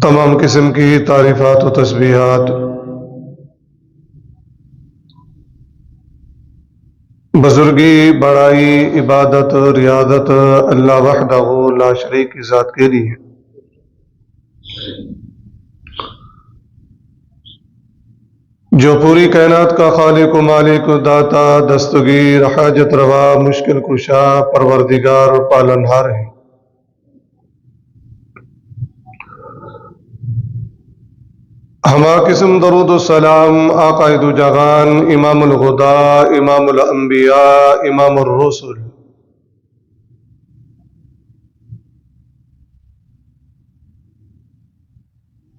تمام قسم کی تعریفات و تسبیحات بزرگی، بڑائی، عبادت، ریاضت اللہ وحدہ لا شریک کی ذات کے لیے، جو پوری کائنات کا خالق و مالک، داتا، دستگیر، حاجت روا، مشکل کشا، پروردگار اور پالنہار ہے۔ ہما قسم درود و سلام آقائد جہان، امام الہدا، امام الانبیاء، امام الرسل،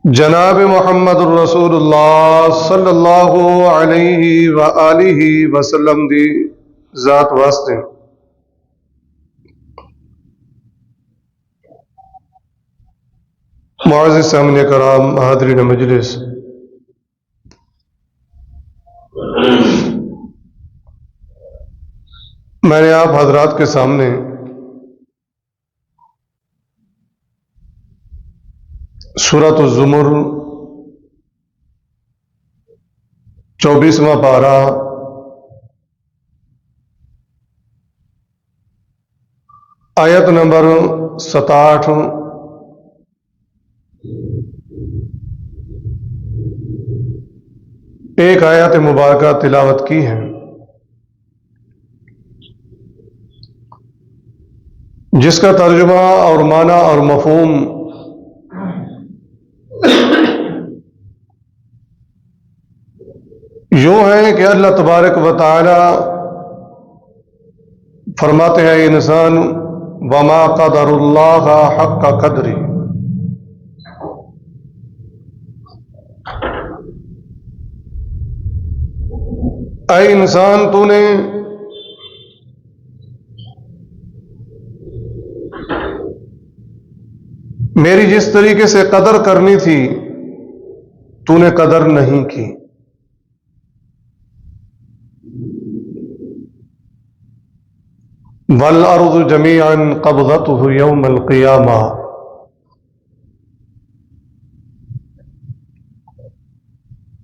جناب محمد الرسول اللہ صلی اللہ علیہ وآلہ وسلم دی ذات واسطے۔ معزز سامعین کرام، حاضرین مجلس، میں نے آپ حضرات کے سامنے سورۃ الزمر 24واں پارہ آیت نمبر 67 ایک آیت مبارکہ تلاوت کی ہے، جس کا ترجمہ اور معنی اور مفہوم یوں ہے کہ اللہ تبارک و تعالی فرماتے ہیں انسان وما قدر اللہ حق قدری، اے انسان تو نے میری جس طریقے سے قدر کرنی تھی تو نے قدر نہیں کی۔ وَالْأَرْضُ جَمِيعًا قَبْضَتُهُ يَوْمَ الْقِيَامَةِ،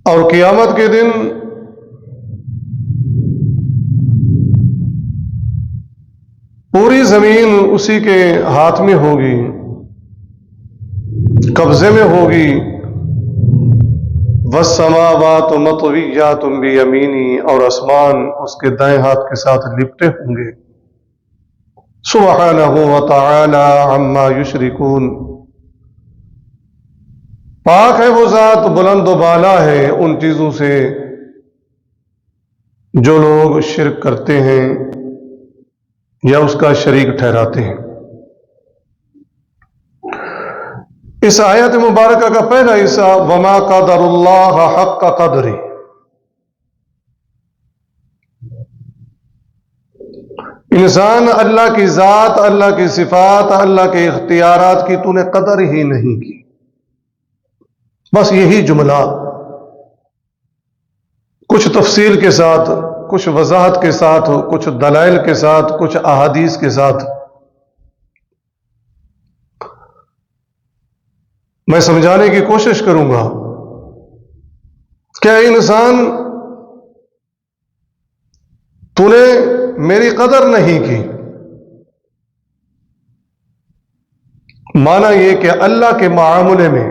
اور قیامت کے دن پوری زمین اسی کے ہاتھ میں ہوگی، قبضے میں ہوگی۔ وَالسَّمَاوَاتُ مَطْوِيَّاتٌ بِيَمِينِهِ، اور آسمان اس کے دائیں ہاتھ کے ساتھ لپٹے ہوں گے۔ سبحانہ وتعالی عما یشرکون، پاک ہے وہ ذات، بلند و بالا ہے ان چیزوں سے جو لوگ شرک کرتے ہیں یا اس کا شریک ٹھہراتے ہیں۔ اس آیت مبارکہ کا پہلا حصہ وما قدر اللہ حق قدری، انسان اللہ کی ذات، اللہ کی صفات، اللہ کے اختیارات کی تو نے قدر ہی نہیں کی۔ بس یہی جملہ کچھ تفصیل کے ساتھ، کچھ وضاحت کے ساتھ، کچھ دلائل کے ساتھ، کچھ احادیث کے ساتھ میں سمجھانے کی کوشش کروں گا کہ انسان تو نے میری قدر نہیں کی۔ معنی یہ کہ اللہ کے معاملے میں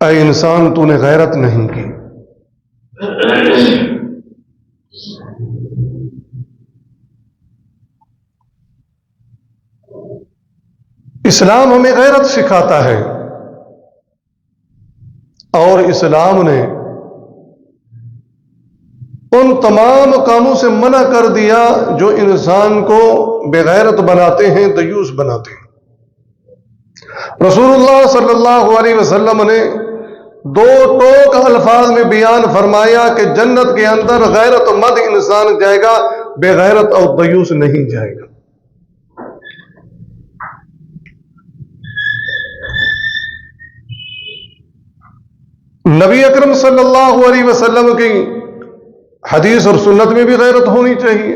اے انسان تو نے غیرت نہیں کی۔ اسلام ہمیں غیرت سکھاتا ہے، اور اسلام نے ان تمام کاموں سے منع کر دیا جو انسان کو بغیرت بناتے ہیں، دیوس بناتے ہیں۔ رسول اللہ صلی اللہ علیہ وسلم نے دو ٹوک الفاظ میں بیان فرمایا کہ جنت کے اندر غیرت مند انسان جائے گا، بغیرت اور دیوس نہیں جائے گا۔ نبی اکرم صلی اللہ علیہ وسلم کی حدیث اور سنت میں بھی غیرت ہونی چاہیے۔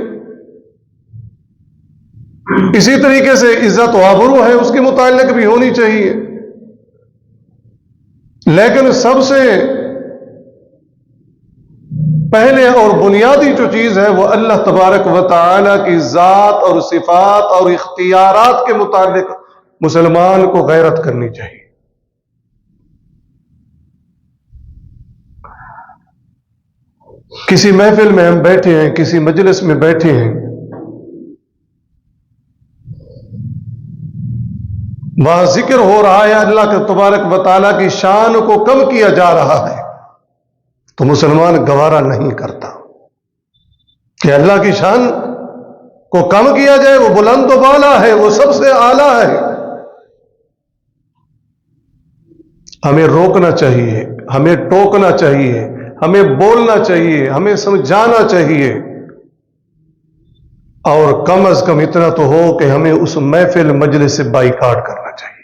اسی طریقے سے عزت و آبرو ہے، اس کے متعلق بھی ہونی چاہیے، لیکن سب سے پہلے اور بنیادی جو چیز ہے وہ اللہ تبارک و تعالی کی ذات اور صفات اور اختیارات کے متعلق مسلمان کو غیرت کرنی چاہیے۔ کسی محفل میں ہم بیٹھے ہیں، کسی مجلس میں بیٹھے ہیں، وہاں ذکر ہو رہا ہے اللہ کے تبارک و تعالیٰ کی شان کو کم کیا جا رہا ہے، تو مسلمان گوارا نہیں کرتا کہ اللہ کی شان کو کم کیا جائے۔ وہ بلند و بالا ہے، وہ سب سے اعلیٰ ہے۔ ہمیں روکنا چاہیے، ہمیں ٹوکنا چاہیے، ہمیں بولنا چاہیے، ہمیں سمجھانا چاہیے، اور کم از کم اتنا تو ہو کہ ہمیں اس محفل مجلس سے بائیکاٹ کرنا چاہیے۔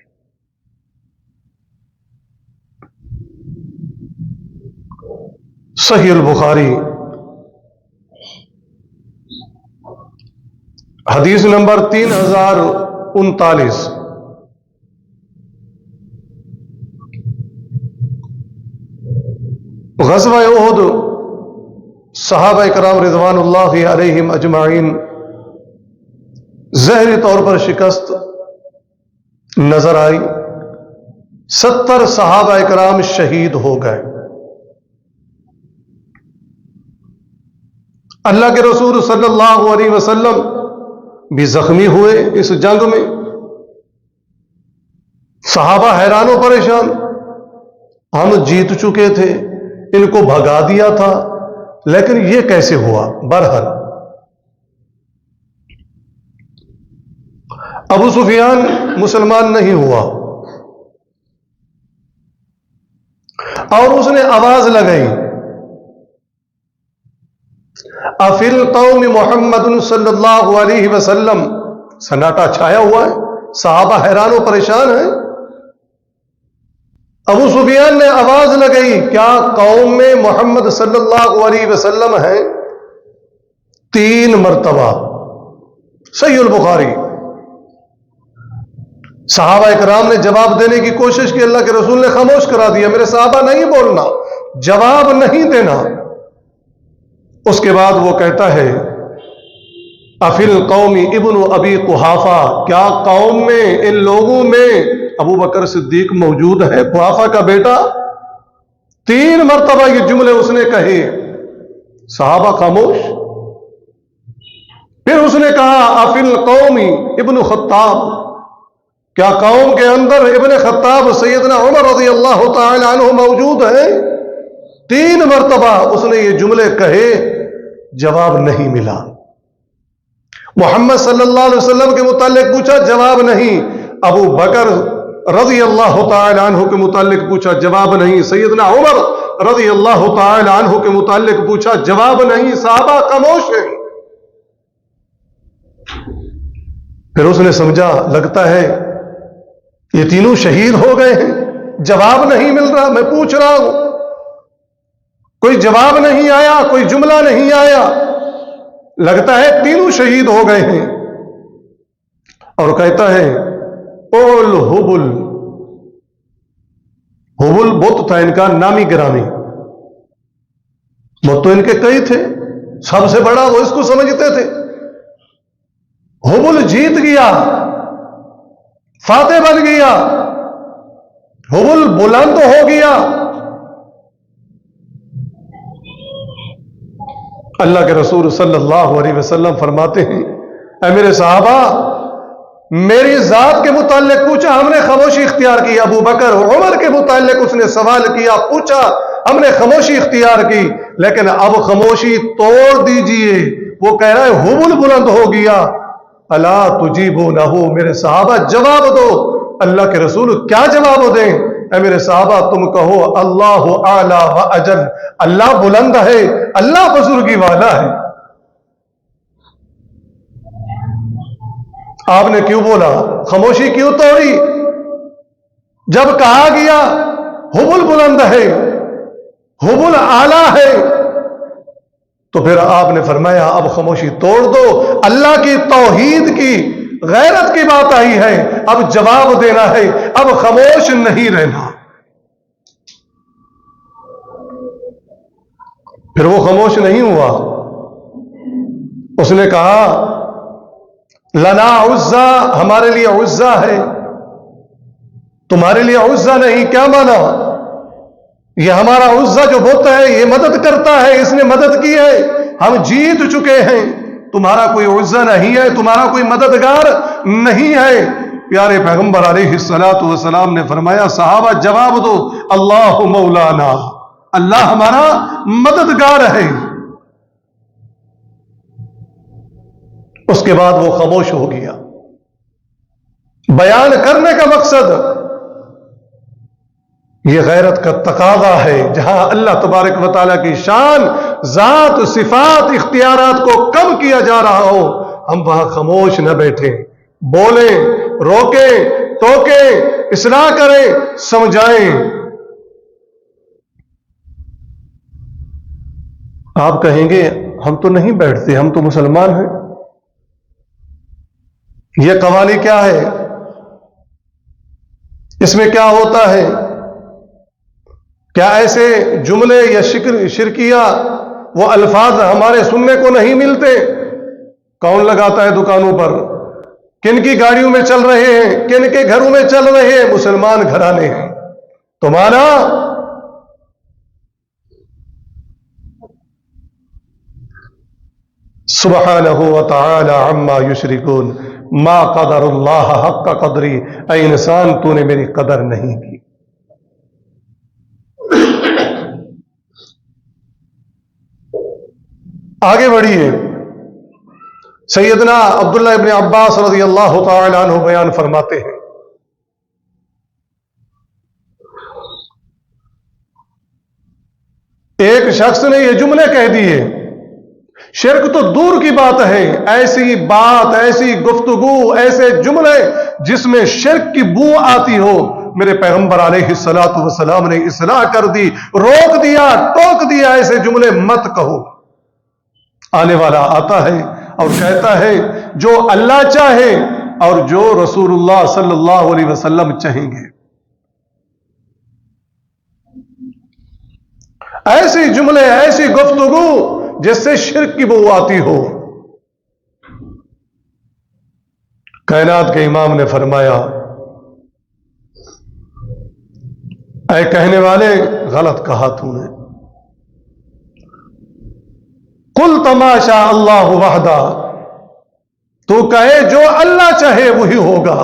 صحیح البخاری حدیث نمبر 3039، غزوہ احد صحابہ کرام رضوان اللہ علیہم اجمعین ظاہری طور پر شکست نظر آئی، 70 صحابہ کرام شہید ہو گئے۔ اللہ کے رسول صلی اللہ علیہ وسلم بھی زخمی ہوئے اس جنگ میں۔ صحابہ حیران و پریشان، ہم جیت چکے تھے، ان کو بھگا دیا تھا، لیکن یہ کیسے ہوا؟ برحال ابو سفیان مسلمان نہیں ہوا، اور اس نے آواز لگائی، افی القوم محمد صلی اللہ علیہ وسلم۔ سناٹا چھایا ہوا ہے، صحابہ حیران و پریشان ہیں۔ ابو سفیان نے آواز لگائی، کیا قوم میں محمد صلی اللہ علیہ وسلم ہے؟ 3 مرتبہ، صحیح البخاری۔ صحابہ کرام نے جواب دینے کی کوشش کی، اللہ کے رسول نے خاموش کرا دیا، میرے صحابہ نہیں بولنا، جواب نہیں دینا۔ اس کے بعد وہ کہتا ہے، افی القوم ابن ابی قحافہ، کیا قوم میں، ان لوگوں میں ابو بکر صدیق موجود ہے، قحافہ کا بیٹا؟ 3 مرتبہ یہ جملے اس نے کہے، صحابہ خاموش۔ پھر اس نے کہا، افی القوم ابن خطاب، کیا قوم کے اندر ابن خطاب سیدنا عمر رضی اللہ تعالی عنہ موجود ہے؟ 3 مرتبہ اس نے یہ جملے کہے، جواب نہیں ملا۔ محمد صلی اللہ علیہ وسلم کے متعلق پوچھا، جواب نہیں۔ ابو بکر رضی اللہ تعالی عنہ کے متعلق پوچھا، جواب نہیں۔ سیدنا عمر رضی اللہ تعالی عنہ کے متعلق پوچھا، جواب نہیں۔ صحابہ خاموش ہیں۔ پھر اس نے سمجھا، لگتا ہے یہ تینوں شہید ہو گئے ہیں، جواب نہیں مل رہا، میں پوچھ رہا ہوں، کوئی جواب نہیں آیا، کوئی جملہ نہیں آیا، لگتا ہے تینوں شہید ہو گئے ہیں۔ اور کہتا ہے، اول حبل، حبل بت تھا ان کا نامی گرامی، بت تو ان کے کئی تھے، سب سے بڑا وہ اس کو سمجھتے تھے۔ حبل جیت گیا، فاتح بن گیا، حبل بلند ہو گیا۔ اللہ کے رسول صلی اللہ علیہ وسلم فرماتے ہیں، اے میرے صحابہ، میری ذات کے متعلق پوچھا، ہم نے خاموشی اختیار کی۔ ابو بکر عمر کے متعلق اس نے سوال کیا، پوچھا، ہم نے خاموشی اختیار کی، لیکن اب خاموشی توڑ دیجئے۔ وہ کہہ رہا ہے حبل بلند ہو گیا۔ الا تجیبونہ، میرے صحابہ جواب دو۔ اللہ کے رسول کیا جواب دیں؟ اے میرے صحابہ، تم کہو اللہ اعلی و اجل، اللہ بلند ہے، اللہ بزرگی والا ہے۔ آپ نے کیوں بولا؟ خاموشی کیوں توڑی؟ جب کہا گیا حبل بلند ہے، حبل اعلی ہے، تو پھر آپ نے فرمایا اب خاموشی توڑ دو، اللہ کی توحید کی، غیرت کی بات آئی ہے، اب جواب دینا ہے، اب خاموش نہیں رہنا۔ پھر وہ خاموش نہیں ہوا، اس نے کہا لنا عزا، ہمارے لیے عزا ہے، تمہارے لیے عزا نہیں۔ کیا مانا؟ یہ ہمارا عزا جو بت ہے یہ مدد کرتا ہے، اس نے مدد کی ہے، ہم جیت چکے ہیں، تمہارا کوئی عزا نہیں ہے، تمہارا کوئی مددگار نہیں ہے۔ پیارے پیغمبر علیہ الصلوۃ والسلام نے فرمایا صحابہ جواب دو، اللہ مولانا، اللہ ہمارا مددگار ہے۔ اس کے بعد وہ خاموش ہو گیا۔ بیان کرنے کا مقصد یہ غیرت کا تقاضا ہے، جہاں اللہ تبارک و تعالیٰ کی شان، ذات، صفات، اختیارات کو کم کیا جا رہا ہو، ہم وہاں خاموش نہ بیٹھیں، بولیں، روکیں، ٹوکیں، اصلاح کریں، سمجھائیں۔ آپ کہیں گے ہم تو نہیں بیٹھتے، ہم تو مسلمان ہیں، یہ قوالی کیا ہے، اس میں کیا ہوتا ہے؟ کیا ایسے جملے یا شرکیہ وہ الفاظ ہمارے سننے کو نہیں ملتے؟ کون لگاتا ہے دکانوں پر؟ کن کی گاڑیوں میں چل رہے ہیں؟ کن کے گھروں میں چل رہے ہیں؟ مسلمان گھرانے ہیں۔ تو مانا سبحانہ وتعالی عما یشرکون، ما قدر اللہ حق قدری، اے انسان تو نے میری قدر نہیں کی۔ آگے بڑھیے، سیدنا عبداللہ ابن عباس رضی اللہ تعالی عنہ بیان فرماتے ہیں، ایک شخص نے یہ جملے کہہ دیے، شرک تو دور کی بات ہے، ایسی بات، ایسی گفتگو، ایسے جملے جس میں شرک کی بو آتی ہو، میرے پیغمبر علیہ الصلوۃ والسلام نے اصلاح کر دی، روک دیا، ٹوک دیا، ایسے جملے مت کہو۔ آنے والا آتا ہے اور کہتا ہے جو اللہ چاہے اور جو رسول اللہ صلی اللہ علیہ وسلم چاہیں گے۔ ایسی جملے، ایسی گفتگو جس سے شرک کی بو آتی ہو۔ کائنات کے امام نے فرمایا اے کہنے والے، غلط کہا تو نے، قل تماشا اللہ وحدہ، تو کہے جو اللہ چاہے وہی ہوگا۔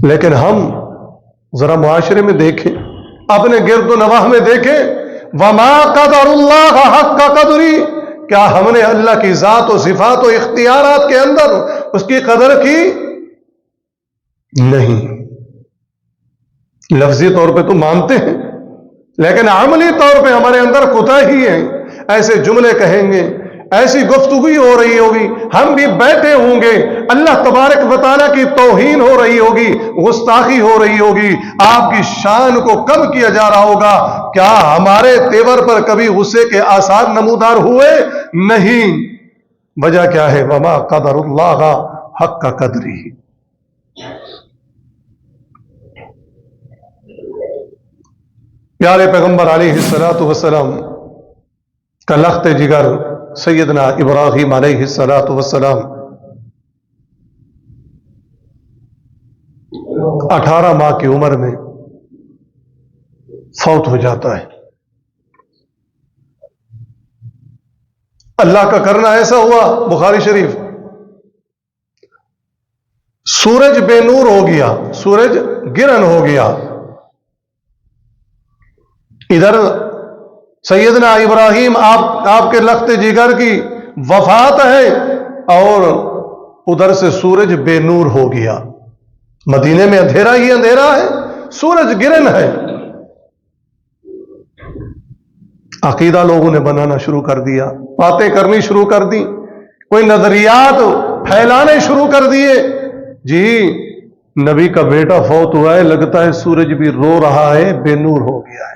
لیکن ہم ذرا معاشرے میں دیکھیں، اپنے گرد و نواح میں دیکھیں، وما قدر اللہ حق قدری، کیا ہم نے اللہ کی ذات و صفات و اختیارات کے اندر اس کی قدر کی؟ نہیں۔ لفظی طور پہ تو مانتے ہیں، لیکن عملی طور پہ ہمارے اندر کوتاہی ہے۔ ایسے جملے کہیں گے، ایسی گفتگو ہو رہی ہوگی، ہم بھی بیٹھے ہوں گے، اللہ تبارک و تعالیٰ کی توہین ہو رہی ہوگی، گستاخی ہو رہی ہوگی، آپ کی شان کو کم کیا جا رہا ہوگا۔ کیا ہمارے تیور پر کبھی غصے کے آثار نمودار ہوئے؟ نہیں۔ وجہ کیا ہے؟ وما قدر اللہ حق قدری۔ پیارے پیغمبر علیہ الصلوۃ والسلام کا لخت جگر سیدنا ابراہیم علیہ الصلوۃ والسلام 18 ماہ کی عمر میں فوت ہو جاتا ہے۔ اللہ کا کرنا ایسا ہوا، بخاری شریف، سورج بے نور ہو گیا، سورج گرہن ہو گیا۔ ادھر سیدنا ابراہیم آپ کے لخت جگر کی وفات ہے، اور ادھر سے سورج بے نور ہو گیا۔ مدینے میں اندھیرا ہی اندھیرا ہے، سورج گرہن ہے۔ عقیدہ لوگوں نے بنانا شروع کر دیا، باتیں کرنی شروع کر دی، کوئی نظریات پھیلانے شروع کر دیے۔ جی نبی کا بیٹا فوت ہوا ہے، لگتا ہے سورج بھی رو رہا ہے، بے نور ہو گیا ہے۔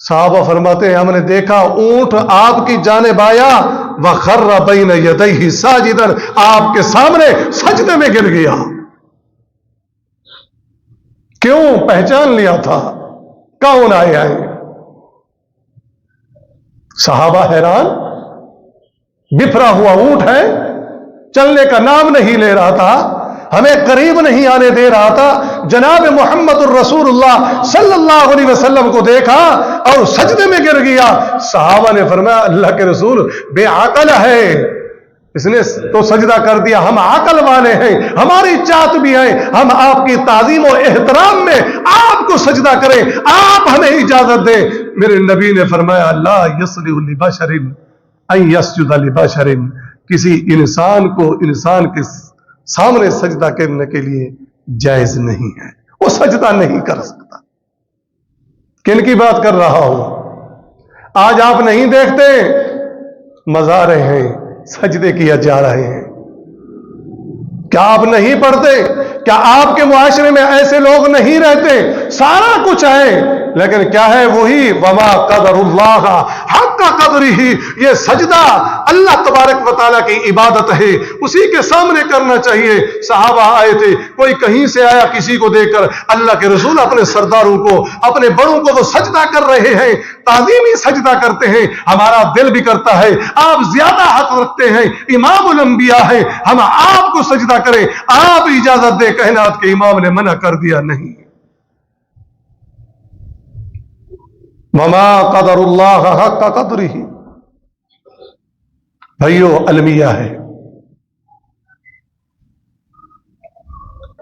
صحابہ فرماتے ہیں ہم نے دیکھا اونٹ آپ کی جانب آیا وخر بین یدیہ ساجدا، آپ کے سامنے سجدے میں گر گیا۔ کیوں؟ پہچان لیا تھا کون آئے ہیں۔ صحابہ حیران، بفرا ہوا اونٹ ہے، چلنے کا نام نہیں لے رہا تھا، ہمیں قریب نہیں آنے دے رہا تھا۔ جناب محمد الرسول اللہ صلی اللہ علیہ وسلم کو دیکھا اور سجدے میں گر گیا۔ صحابہ نے فرمایا اللہ کے رسول بے عقل ہے، اس نے تو سجدہ کر دیا، ہم عقل والے ہیں، ہماری چاہت بھی ہے، ہم آپ کی تعظیم و احترام میں آپ کو سجدہ کریں، آپ ہمیں اجازت دیں۔ میرے نبی نے فرمایا لا یصلح لبشر ان یسجد لبشر، کسی انسان کو انسان کے سامنے سجدہ کرنے کے لیے جائز نہیں ہے، وہ سجدہ نہیں کر سکتا۔ کن کی بات کر رہا ہوں؟ آج آپ نہیں دیکھتے مزاریں ہیں سجدے کیا جا رہے ہیں، کیا آپ نہیں پڑھتے؟ کیا آپ کے معاشرے میں ایسے لوگ نہیں رہتے؟ سارا کچھ ہے لیکن کیا ہے؟ وہی وما قدر اللہ حق قدرہ، یہ سجدہ اللہ تبارک و تعالیٰ کی عبادت ہے، اسی کے سامنے کرنا چاہیے۔ صحابہ آئے تھے، کوئی کہیں سے آیا کسی کو دیکھ کر، اللہ کے رسول اپنے سرداروں کو اپنے بڑوں کو وہ سجدہ کر رہے ہیں، تعظیمی سجدہ کرتے ہیں، ہمارا دل بھی کرتا ہے آپ زیادہ حق رکھتے ہیں، امام الانبیاء ہیں، ہم آپ کو سجدہ کریں، آپ اجازت دیں۔ کائنات کے امام نے منع کر دیا نہیں۔ وما قدر اللہ حق قدرہ، بھائیو المیہ ہے،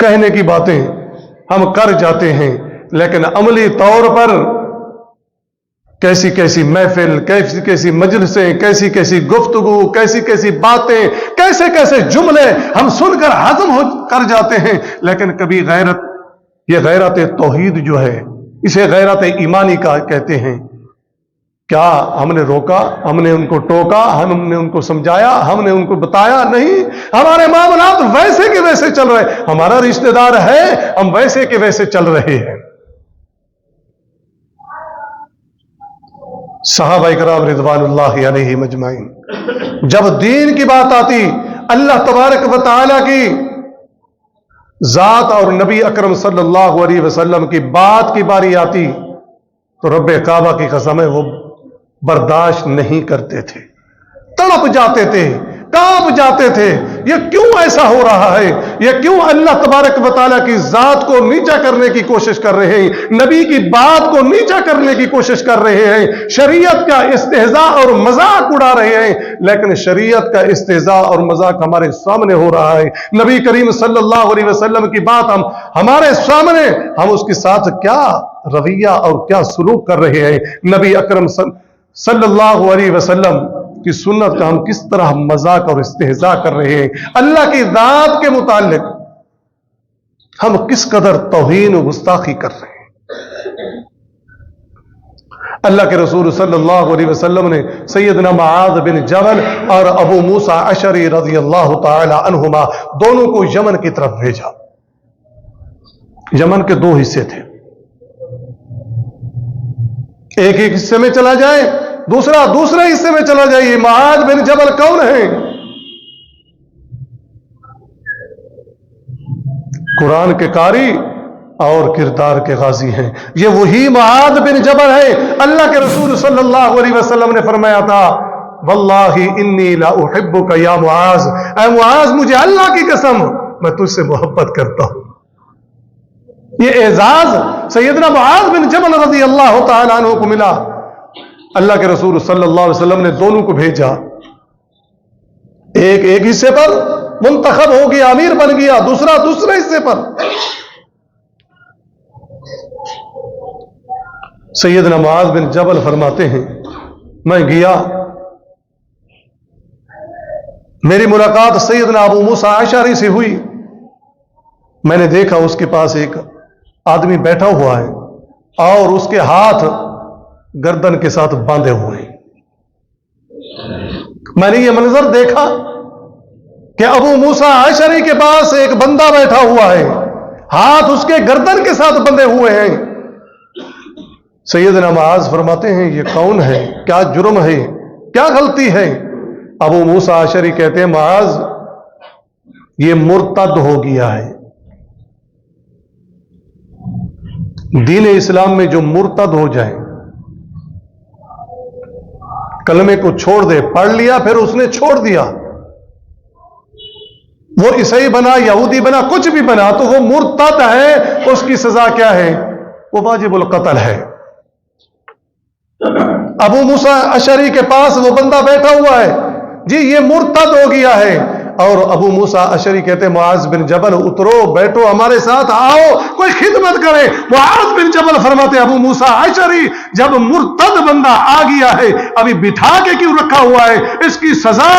کہنے کی باتیں ہم کر جاتے ہیں لیکن عملی طور پر کیسی کیسی محفل، کیسی کیسی مجلسیں، کیسی کیسی گفتگو، کیسی کیسی باتیں، کیسے کیسے جملے ہم سن کر ہضم کر جاتے ہیں، لیکن کبھی غیرت، یہ غیرت توحید جو ہے اسے غیرت ایمانی کا کہتے ہیں۔ کیا ہم نے روکا؟ ہم نے ان کو ٹوکا؟ ہم نے ان کو سمجھایا؟ ہم نے ان کو بتایا؟ نہیں، ہمارے معاملات ویسے کے ویسے چل رہے، ہمارا رشتہ دار ہے، ہم ویسے کے ویسے چل رہے ہیں۔ صحابہ کرام رضوان اللہ علیہم اجمعین، جب دین کی بات آتی، اللہ تبارک و تعالیٰ کی ذات اور نبی اکرم صلی اللہ علیہ وسلم کی بات کی باری آتی تو رب کعبہ کی قسم ہے وہ برداشت نہیں کرتے تھے، تڑپ جاتے تھے، کانپ جاتے تھے۔ یہ کیوں ایسا ہو رہا ہے؟ یہ کیوں اللہ تبارک و تعالیٰ کی ذات کو نیچا کرنے کی کوشش کر رہے ہیں، نبی کی بات کو نیچا کرنے کی کوشش کر رہے ہیں، شریعت کا استہزاء اور مذاق اڑا رہے ہیں؟ لیکن شریعت کا استہزاء اور مذاق ہمارے سامنے ہو رہا ہے۔ نبی کریم صلی اللہ علیہ وسلم کی بات ہمارے سامنے، ہم اس کے ساتھ کیا رویہ اور کیا سلوک کر رہے ہیں؟ نبی اکرم صلی اللہ علیہ وسلم کی سنت کا ہم کس طرح مذاق اور استہزاء کر رہے ہیں؟ اللہ کی ذات کے متعلق ہم کس قدر توہین و گستاخی کر رہے ہیں؟ اللہ کے رسول صلی اللہ علیہ وسلم نے سیدنا معاذ بن جبل اور ابو موسیٰ اشعری رضی اللہ تعالی عنہما دونوں کو یمن کی طرف بھیجا۔ یمن کے دو حصے تھے، ایک حصے میں چلا جائے، دوسرے حصے میں چلا جائیے۔ معاذ بن جبل کون ہے؟ قرآن کے قاری اور کردار کے غازی ہیں، یہ وہی معاذ بن جبل ہے۔ اللہ کے رسول صلی اللہ علیہ وسلم نے فرمایا تھا واللہ انی لا احبک یا معاذ، اے معاذ مجھے اللہ کی قسم میں تجھ سے محبت کرتا ہوں۔ یہ اعزاز سیدنا معاذ بن جبل رضی اللہ تعالیٰ عنہ کو ملا۔ اللہ کے رسول صلی اللہ علیہ وسلم نے دونوں کو بھیجا، ایک حصے پر منتخب ہو گیا، امیر بن گیا، دوسرے حصے پر۔ سیدنا معاذ بن جبل فرماتے ہیں میں گیا، میری ملاقات سیدنا ابو موسیٰ اشعری سے ہوئی، میں نے دیکھا اس کے پاس ایک آدمی بیٹھا ہوا ہے اور اس کے ہاتھ گردن کے ساتھ باندھے ہوئے ہیں۔ میں نے یہ منظر دیکھا کہ ابو موسیٰ اشعری کے پاس ایک بندہ بیٹھا ہوا ہے، ہاتھ اس کے گردن کے ساتھ بندھے ہوئے ہیں۔ سیدنا معاذ فرماتے ہیں یہ کون ہے، کیا جرم ہے، کیا غلطی ہے؟ ابو موسیٰ اشعری کہتے ہیں معاذ یہ مرتد ہو گیا ہے۔ دین اسلام میں جو مرتد ہو جائے، کلمے کو چھوڑ دے، پڑھ لیا پھر اس نے چھوڑ دیا، وہ عیسائی بنا، یہودی بنا، کچھ بھی بنا، تو وہ مرتد ہے۔ اس کی سزا کیا ہے؟ وہ واجب القتل ہے۔ ابو موسیٰ اشعری کے پاس وہ بندہ بیٹھا ہوا ہے، جی یہ مرتد ہو گیا ہے، اور ابو موسیٰ اشعری کہتے ہیں معاذ بن جبل اترو، بیٹھو ہمارے ساتھ، آؤ کوئی خدمت کرے۔ معاذ بن جبل فرماتے ہیں ابو موسیٰ اشعری جب مرتد بندہ آ گیا ہے، ابھی بٹھا کے کیوں رکھا ہوا ہے؟ اس کی سزا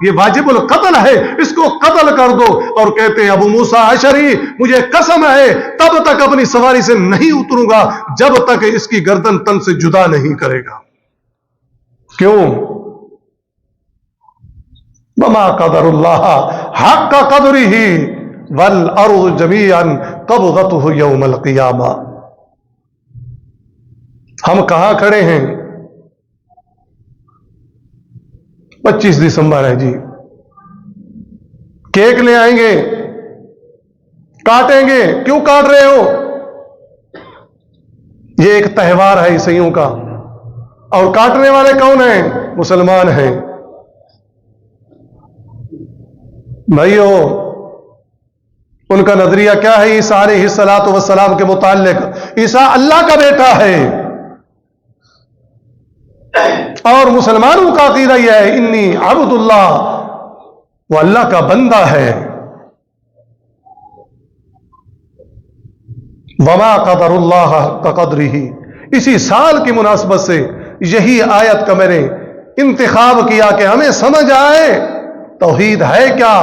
یہ واجب القتل ہے، اس کو قتل کر دو۔ اور کہتے ہیں ابو موسیٰ اشعری مجھے قسم ہے تب تک اپنی سواری سے نہیں اتروں گا جب تک اس کی گردن تن سے جدا نہیں کرے گا۔ کیوں؟ وما قدر اللہ حق قدرہ والارض جمیعا قبضتہ یوم القیامہ۔ ہم کہاں کھڑے ہیں؟ 25 دسمبر ہے جی، کیک لے آئیں گے، کاٹیں گے، کیوں کاٹ رہے ہو؟ یہ ایک تہوار ہے عیسائیوں کا، اور کاٹنے والے کون ہیں؟ مسلمان ہیں۔ بھائیو ان کا نظریہ کیا ہے عیسیٰ علیہ السلام کے متعلق؟ عیسیٰ اللہ کا بیٹا ہے، اور مسلمانوں کا عقیدہ یہ ہے انی عبد اللہ، وہ اللہ کا بندہ ہے۔ وما قدر اللہ کا قدرہ، اسی سال کی مناسبت سے یہی آیت کا میں نے انتخاب کیا کہ ہمیں سمجھ آئے توحید ہے کیا،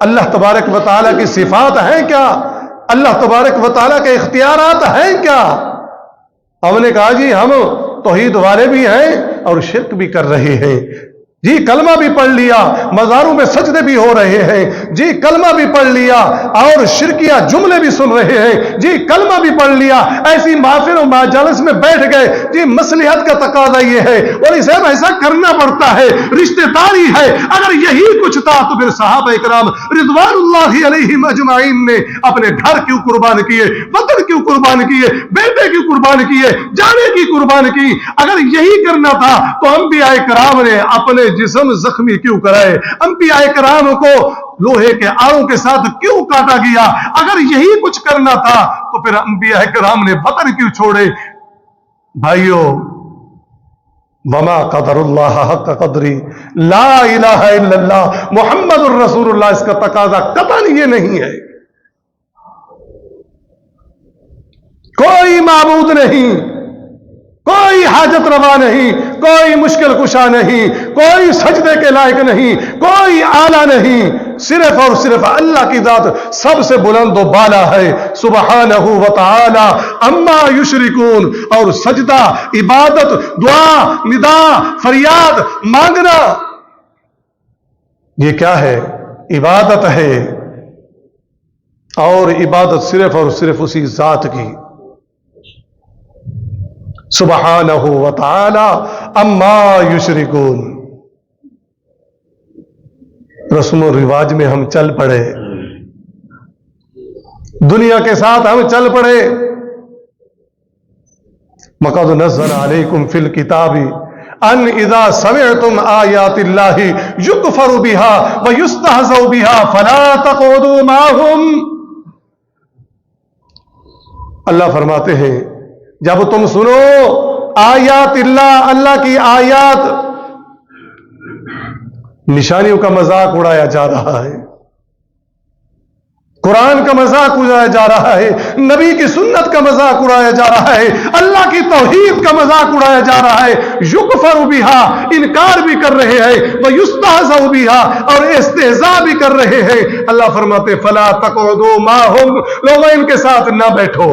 اللہ تبارک و تعالیٰ کی صفات ہیں کیا، اللہ تبارک و تعالیٰ کے اختیارات ہیں کیا۔ ہم نے کہا جی ہم توحید والے بھی ہیں اور شرک بھی کر رہے ہیں، جی کلمہ بھی پڑھ لیا، مزاروں میں سجدے بھی ہو رہے ہیں، جی کلمہ بھی پڑھ لیا اور شرکیہ جملے بھی سن رہے ہیں، جی کلمہ بھی پڑھ لیا، ایسی محفل و مجالس میں بیٹھ گئے، جی مصلحت کا تقاضا یہ ہے، اور اسے ایسا کرنا پڑتا ہے، رشتہ داری ہے۔ اگر یہی کچھ تھا تو پھر صحابہ اکرام رضوان اللہ علیہم اجمعین نے اپنے گھر کیوں قربان کیے، وطن کیوں قربان کیے، بیٹے کیوں قربان کیے، جانے کی قربان کی؟ اگر یہی کرنا تھا تو انبیاء کرام نے اپنے جسم زخمی کیوں کرائے؟ انبیاء کرام کو لوہے کے آروں کے ساتھ کیوں کاٹا گیا؟ اگر یہی کچھ کرنا تھا تو پھر انبیاء کرام نے وطن کیوں چھوڑے؟ بھائیو وما قدر اللہ حق قدری، لا الہ الا اللہ محمد الرسول اللہ، اس کا تقاضا قطعاً یہ نہیں ہے۔ کوئی معبود نہیں، کوئی حاجت روا نہیں، کوئی مشکل کشا نہیں، کوئی سجدے کے لائق نہیں، کوئی آلہ نہیں، صرف اور صرف اللہ کی ذات سب سے بلند و بالا ہے، سبحانہ و تعالی اما یشرکون۔ اور سجدہ، عبادت، دعا، ندا، فریاد، مانگنا، یہ کیا ہے؟ عبادت ہے، اور عبادت صرف اور صرف اسی ذات کی، سبحانہ و تعالی اما یشرکون۔ رسم و رواج میں ہم چل پڑے، دنیا کے ساتھ ہم چل پڑے۔ وَقَدْ نَزَّلَ عَلَيْكُمْ فِي الْكِتَابِ أَنْ إِذَا سَمِعْتُمْ آيَاتِ اللَّهِ يُكْفَرُ بِهَا وَيُسْتَهْزَأُ بِهَا فَلَا تَقْعُدُوا مَعَهُمْ۔ اللہ فرماتے ہیں جب تم سنو آیات اللہ، اللہ کی آیات، نشانیوں کا مذاق اڑایا جا رہا ہے، قرآن کا مذاق اڑایا جا رہا ہے، نبی کی سنت کا مذاق اڑایا جا رہا ہے، اللہ کی توحید کا مذاق اڑایا جا رہا ہے، یکفر بہا، انکار بھی کر رہے ہیں، ویستہزأ بہا، اور استہزاء بھی کر رہے ہیں۔ اللہ فرماتے فلا تقعدوا معهم، لوگوں ان کے ساتھ نہ بیٹھو،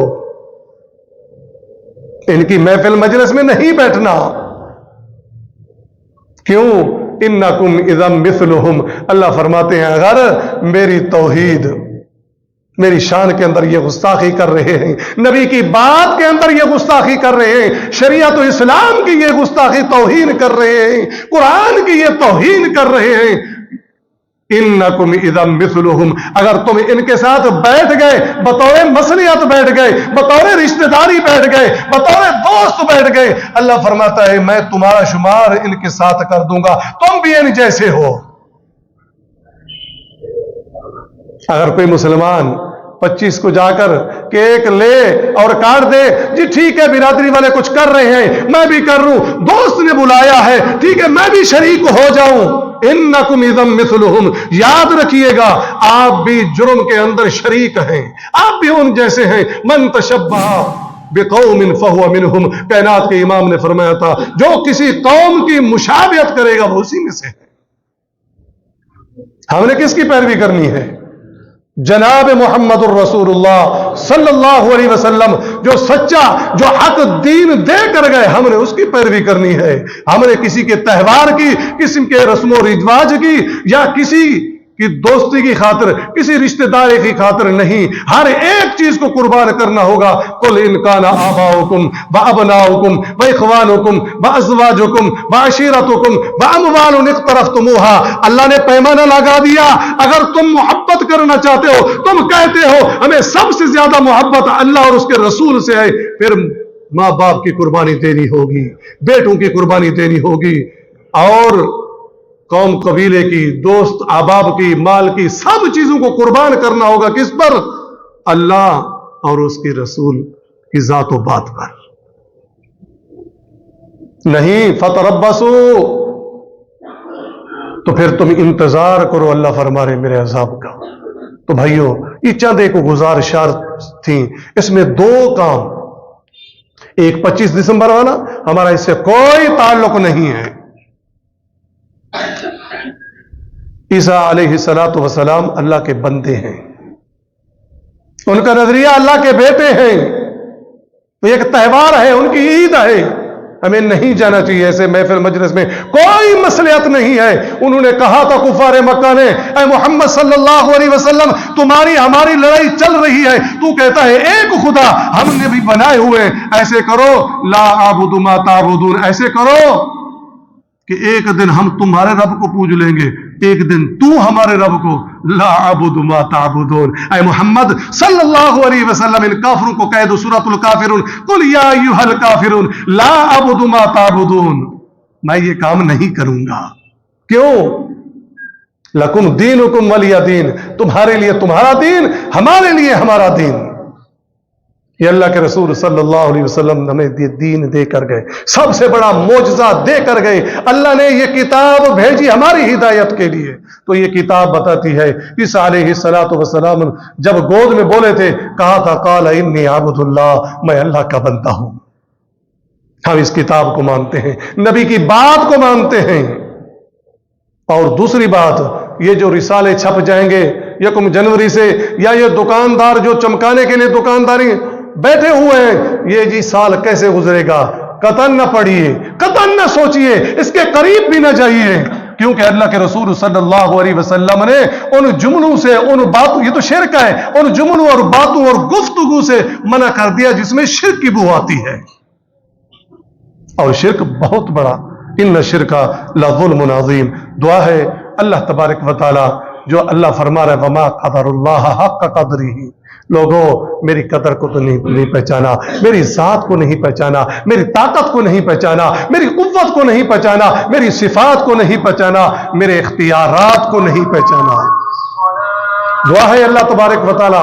ان کی محفل مجلس میں نہیں بیٹھنا۔ کیوں؟ انکم اذا مثلہم، اللہ فرماتے ہیں اگر میری توحید میری شان کے اندر یہ گستاخی کر رہے ہیں، نبی کی بات کے اندر یہ گستاخی کر رہے ہیں، شریعت و اسلام کی یہ گستاخی توہین کر رہے ہیں، قرآن کی یہ توہین کر رہے ہیں۔ انکم اذا مثلہم، اگر تم ان کے ساتھ بیٹھ گئے، بطور مصلحت بیٹھ گئے، بطور رشتہ داری بیٹھ گئے، بطور دوست بیٹھ گئے، اللہ فرماتا ہے میں تمہارا شمار ان کے ساتھ کر دوں گا، تم بھی ان جیسے ہو۔ اگر کوئی مسلمان 25 کو جا کر کیک لے اور کاٹ دے، جی ٹھیک ہے برادری والے کچھ کر رہے ہیں میں بھی کر رہوں، دوست نے بلایا ہے ٹھیک ہے میں بھی شریک ہو جاؤں۔ انکم اذا مثلہم، یاد رکھیے گا آپ بھی جرم کے اندر شریک ہیں، آپ بھی ان جیسے ہیں۔ من تشبہ بقوم فہو منہم، کائنات کے امام نے فرمایا تھا جو کسی قوم کی مشابہت کرے گا وہ اسی میں سے ہے۔ ہم نے کس کی پیروی کرنی ہے؟ جناب محمد الرسول اللہ صلی اللہ علیہ وسلم، جو سچا جو حق دین دے کر گئے ہم نے اس کی پیروی کرنی ہے۔ ہم نے کسی کے تہوار کی، کسی کے رسم و رواج کی یا کسی کی دوستی کی خاطر، کسی رشتہ داری کی خاطر نہیں، ہر ایک چیز کو قربان کرنا ہوگا۔ قل ان کان آباؤکم وابناؤکم واخوانکم وازواجکم وعشیرتکم واموال اقترفتموها، اللہ نے پیمانہ لگا دیا، اگر تم محبت کرنا چاہتے ہو، تم کہتے ہو ہمیں سب سے زیادہ محبت اللہ اور اس کے رسول سے ہے، پھر ماں باپ کی قربانی دینی ہوگی، بیٹوں کی قربانی دینی ہوگی، اور قوم قبیلے کی، دوست احباب کی، مال کی، سب چیزوں کو قربان کرنا ہوگا۔ کس پر؟ اللہ اور اس کے رسول کی ذات و بات پر نہیں۔ فتربصوا، تو پھر تم انتظار کرو، اللہ فرما رہے میرے عذاب کا۔ تو بھائیو یہ چند ایک گزارشات تھیں، اس میں دو کام، ایک 25 دسمبر والا ہمارا اس سے کوئی تعلق نہیں ہے۔ عیسیٰ علیہ الصلوۃ والسلام اللہ کے بندے ہیں، ان کا نظریہ اللہ کے بیٹے ہیں، ایک تہوار ہے، ان کی عید ہے، ہمیں نہیں جانا چاہیے ایسے محفل مجلس میں، کوئی مصلحت نہیں ہے۔ انہوں نے کہا تھا کفار مکہ نے، اے محمد صلی اللہ علیہ وسلم تمہاری ہماری لڑائی چل رہی ہے، تو کہتا ہے ایک خدا ہم نے بھی بنائے ہوئے، ایسے کرو لا اعبد ما تعبدون، ایسے کرو کہ ایک دن ہم تمہارے رب کو پوج لیں گے، ایک دن تو ہمارے رب کو، لا اعبد ما تعبدون۔ اے محمد صلی اللہ علیہ وسلم ان کافروں کو کہہ دو، سورۃ الکافرون، قل یا ایھا الکافرون لا اعبد ما تعبدون، میں یہ کام نہیں کروں گا۔ کیوں؟ لکم دینکم ولی دین، تمہارے لیے تمہارا دین، ہمارے لیے ہمارا دین۔ یہ اللہ کے رسول صلی اللہ علیہ وسلم ہمیں دین دے کر گئے، سب سے بڑا معجزہ دے کر گئے۔ اللہ نے یہ کتاب بھیجی ہماری ہدایت کے لیے، تو یہ کتاب بتاتی ہے عیسیٰ علیہ السلام جب گود میں بولے تھے کہا تھا قال انی عبد اللہ، میں اللہ کا بندہ ہوں۔ ہم اس کتاب کو مانتے ہیں، نبی کی بات کو مانتے ہیں۔ اور دوسری بات، یہ جو رسالے چھپ جائیں گے 1 جنوری سے، یا یہ دکاندار جو چمکانے کے لیے دکانداری بیٹھے ہوئے ہیں، یہ جی سال کیسے گزرے گا، قطعاً نہ پڑھیے، قطعاً نہ سوچیے، اس کے قریب بھی نہ جائیے، کیونکہ اللہ کے رسول صلی اللہ علیہ وسلم نے ان جملوں سے، ان باتوں، یہ تو شرک ہے، ان جملوں اور باتوں اور گفتگو سے منع کر دیا جس میں شرک کی بو آتی ہے، اور شرک بہت بڑا، ان شرک لظلم عظیم۔ دعا ہے اللہ تبارک و تعالی، جو اللہ فرما رہا ہے وما قدر اللہ حق قدرہ، لوگوں میری قدر کو تو نہیں پہچانا، میری ذات کو نہیں پہچانا، میری طاقت کو نہیں پہچانا، میری قوت کو نہیں پہچانا، میری صفات کو نہیں پہچانا، میرے اختیارات کو نہیں پہچانا۔ دعا ہے اللہ تبارک و تعالی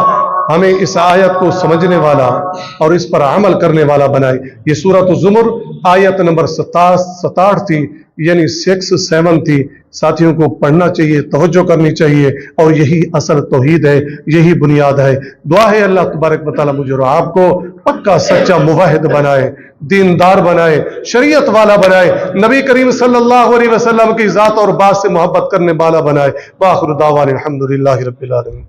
ہمیں اس آیت کو سمجھنے والا اور اس پر عمل کرنے والا بنائے۔ یہ سورۃ الزمر آیت نمبر 67 تھی، یعنی 6-7 تھی۔ ساتھیوں کو پڑھنا چاہیے، توجہ کرنی چاہیے، اور یہی اصل توحید ہے، یہی بنیاد ہے۔ دعا ہے اللہ تبارک و تعالی مجھے اور آپ کو پکا سچا موحد بنائے، دیندار بنائے، شریعت والا بنائے، نبی کریم صلی اللہ علیہ وسلم کی ذات اور بات سے محبت کرنے والا بنائے۔ وآخر دعوانا الحمدللہ رب العالمین۔